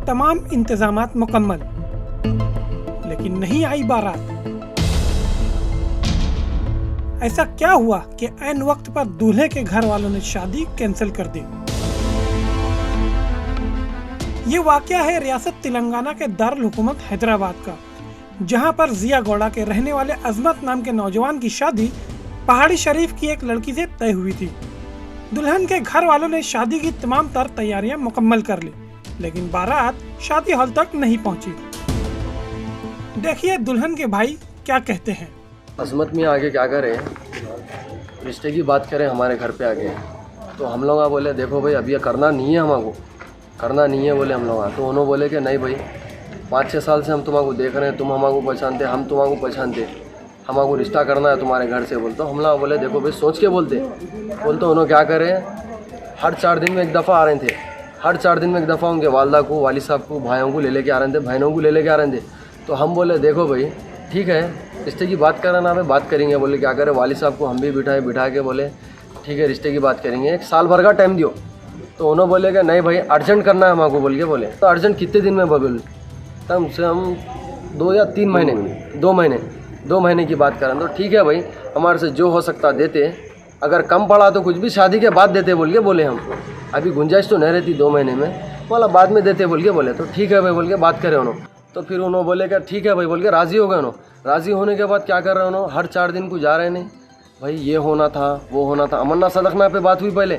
तमाम इंतजामात मुकम्मल, लेकिन नहीं आई बारात। ऐसा क्या हुआ कि ऐन वक्त पर दूल्हे के घर वालों ने शादी कैंसिल कर दी। ये वाकया है रियासत तेलंगाना के दारुल हुकूमत हैदराबाद का, जहां पर जिया गौड़ा के रहने वाले अजमत नाम के नौजवान की शादी पहाड़ी शरीफ की एक लड़की से तय हुई थी। दुल्हन के घर वालों ने शादी की तमाम तर तैयारियां मुकम्मल कर ली, लेकिन बारात शादी हॉल तक नहीं पहुंची। देखिए दुल्हन के भाई क्या कहते हैं। अजमत में आगे क्या करें, रिश्ते की बात करें हमारे घर पे आके, तो हम लोग बोले देखो भाई अभी ये करना नहीं है, हमको करना नहीं है बोले हम लोग। तो उन्होंने बोले कि नहीं भाई 5-6 साल से हम तुम्हारा देख रहे हैं, तुम हमको पहचानते, हम तुम्हारा पहचानते, हमको रिश्ता करना है तुम्हारे घर से। बोलते हम लोग बोले देखो भाई सोच के बोलते उन्होंने क्या करें, हर 4 दिन में एक दफ़ा आ रहे थे, हर 4 दिन में एक दफ़ा उनके वालदा को, वाली साहब को, भाइयों को ले लेके आ रहे थे, बहनों को ले लेके आ रहे थे। तो हम बोले देखो भाई ठीक है रिश्ते की बात करना है, बात करेंगे। बोले क्या करें, वाली साहब को हम भी बिठा के बोले ठीक है रिश्ते की बात करेंगे, 1 साल भर का टाइम दियो। तो उन्होंने बोले कि नहीं भाई अर्जेंट करना है हमको बोल के बोले। तो अर्जेंट कितने दिन में बोले, कम से हम 2 या 3 महीने, 2 महीने की बात करें। तो ठीक है भाई हमारे से जो हो सकता देते, अगर कम पड़ा तो कुछ भी शादी के बाद देते बोल के बोले। हम अभी गुंजाइश तो नहीं रहती 2 महीने में, मतलब बाद में देते बोल के बोले। तो ठीक है भाई बोल के बात करें उन्होंने। तो फिर उन्होंने बोले कि ठीक है भाई बोल के राज़ी हो गए उन्होंने। राज़ी होने के बाद क्या कर रहे हैं उन्होंने, हर 4 दिन को जा रहे नहीं भाई, ये होना था वो होना था। अमन्ना सदखना पे बात हुई पहले,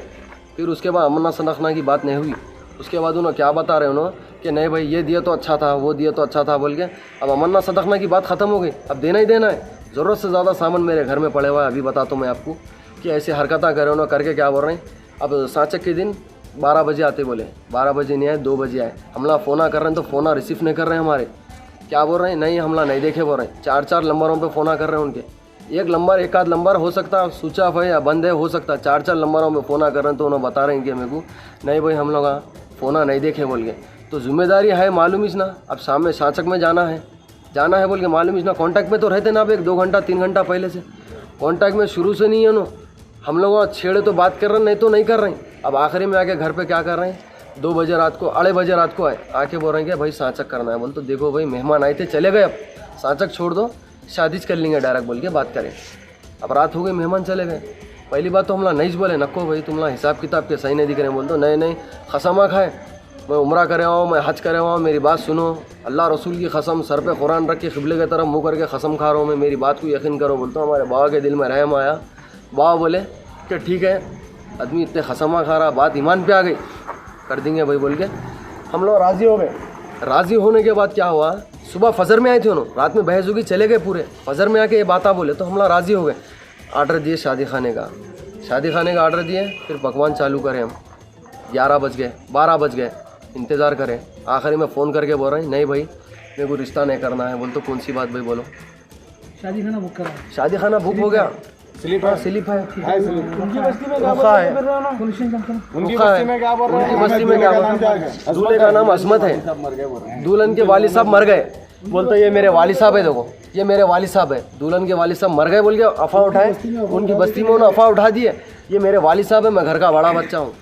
फिर उसके बाद अमन्ना सदखना की बात नहीं हुई। उसके बाद उन्होंने क्या बता रहे उन्होंने कि नहीं भाई ये दिया तो अच्छा था, वो दिया तो अच्छा था बोल के। अब अमन्ना सदखना की बात ख़त्म हो गई, अब देना ही देना है। ज़रूरत से ज़्यादा सामान मेरे घर में पड़े हुआ है। अभी बताता हूँ मैं आपको कि ऐसे हरकतें कर रहे उन्होंने, करके क्या बोल रहे हैं। अब सांचक के दिन 12 बजे आते बोले, 12 बजे नहीं आए, 2 बजे आए। हमला फ़ोना कर रहे हैं तो फ़ोना रिसीव नहीं कर रहे हैं हमारे। क्या बोल रहे हैं, नहीं हमला नहीं देखे बोल रहे हैं। 4-4 नंबरों पे फ़ोना कर रहे हैं उनके, एक नंबर एक आध नंबर हो सकता है स्विच ऑफ है या बंद है, हो सकता है 4-4 नंबरों पे फ़ोना कर रहे हैं। तो उन्होंने बता रहे हैं कि मेरे को नहीं भाई हम लोग फ़ोना नहीं देखे बोल के। तो जिम्मेदारी है मालूम ही ना, अब सामने सांचक में जाना है बोल के मालूम ही ना। कॉन्टैक्ट में तो रहते ना, अब 1-2 घंटा 3 घंटा पहले से कॉन्टैक्ट में शुरू से नहीं है नो। हम लोग छेड़े तो बात कर रहे हैं, नहीं तो नहीं कर रहे हैं। अब आखिरी में आके घर पे क्या कर रहे हैं, 2 बजे रात को, 2:30 बजे रात को आके बोल रहे हैं कि भाई सांचक करना है। बोल तो देखो भाई मेहमान आए थे चले गए, अब सांचक छोड़ दो, शादी कर लेंगे डायरेक्ट बोल के बात करें। अब रात हो गई, मेहमान चले गए। पहली बात तो हमला नहीं बोले नको भाई तुमला हिसाब किताब के सही नहीं दिख रहे। बोल तो नहीं खसमा खाए, मैं उम्रा करे हूँ, मैं हज करे हूँ, मेरी बात सुनो, अल्लाह रसूल की कसम, सर पे कुरान रख के क़िबले की तरफ मुँह करके कसम खा रहा हूँ मैं, मेरी बात को यकीन करो। बोलता हूँ हमारे बाबा के दिल में रहम आया। बाबा बोले कि ठीक है आदमी इतने खसमा खा रहा, बात ईमान पे आ गई, कर देंगे भाई बोल के। हम लोग राज़ी हो गए। राज़ी होने के बाद क्या हुआ, सुबह फजर में आए थे उन्होंने, रात में बहस होगी, चले गए पूरे। फजर में आके ये बात बोले तो हम लोग राज़ी हो गए। आर्डर दिए शादी खाने का आर्डर दिए, फिर पकवान चालू करें हम। 11 बज गए, 12 बज गए, इंतज़ार करें। आखिरी में फ़ोन करके बोल रहे हैं नहीं भाई मेरे को रिश्ता नहीं करना है। बोल तो कौन सी बात भाई बोलो, शादी खाना बुक करा, शादी खाना बुक हो गया, स्लिप है, उनकी बस्ती में क्या बोल रहे हैं, दूल्हे का नाम अजमत है, दुल्हन के वालिद साहब मर गए। बोलते ये मेरे वालिद साहब है, देखो ये मेरे वालिद साहब है, दुल्हन के वालिद साहब मर गए बोल के अफवाह उठाए। उनकी बस्ती में उन्होंने अफवाह उठा दी है, ये मेरे वालिद साहब है, मैं घर का बड़ा बच्चा हूँ।